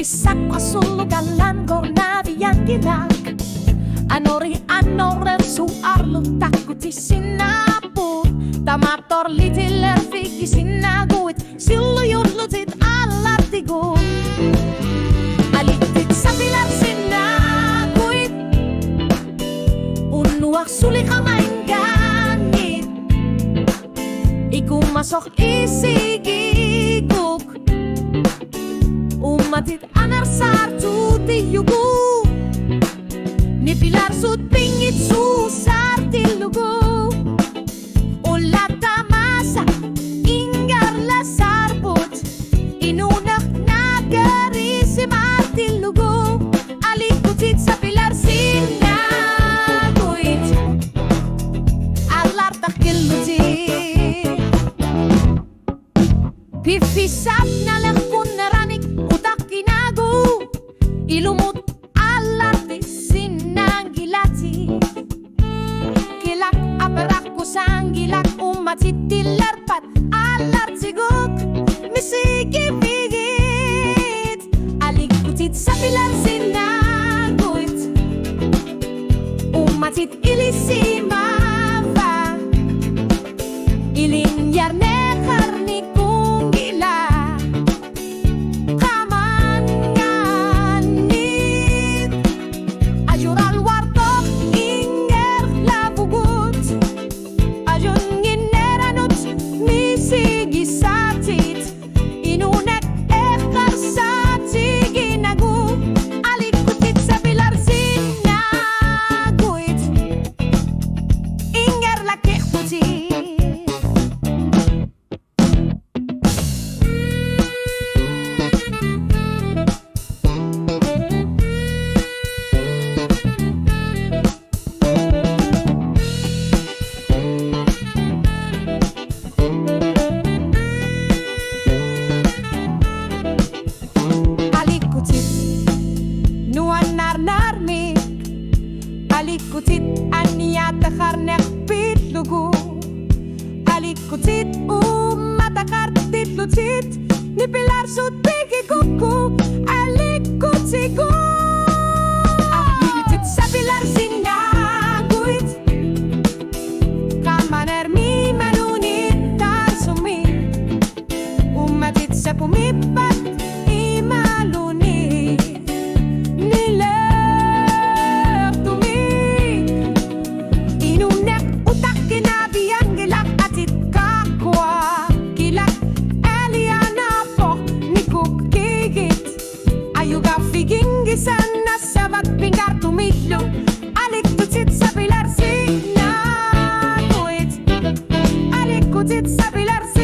Sakwa sulugalan gornavi yangilang Anori anorer su arlo takuti sinaput Tamator litiler fiki sinnaguit Sillu jurlutit allartigu Aliikkutit sapilersinnaaguit Unnuak sulikamaan gangit Iku masok isigikuk Umatit anar sartuti yugu Ni pilar sut pingit su sartilugu Ulla tamasa ingar la sarbut Inunak nagari si martilugu Aliikkutit sapilersinnaaguit Allartak killutit Pifisap na lekun naranik Ilumut allarti sinangilati Kilak aperakku sangilak umatit tilerpat allartiguk Misiki pigit Aliikkutit sapilersinnaaguit Umatit ilisimava Ilin yarne karni kungila Aliikkutit aniatakar nekpitlugu Aliikkutit umatakar titlutit Ni pilar sut pikikuku Aliikkutigu Aliikkutit sapilersinnaaguit Kamaner mi manunit tarsumi Umatit sepumipat imaluni Nile Sana sabat pingar tumilo Aliikkutit sapilersinnaaguit Aliikkutit sapilersinnaaguit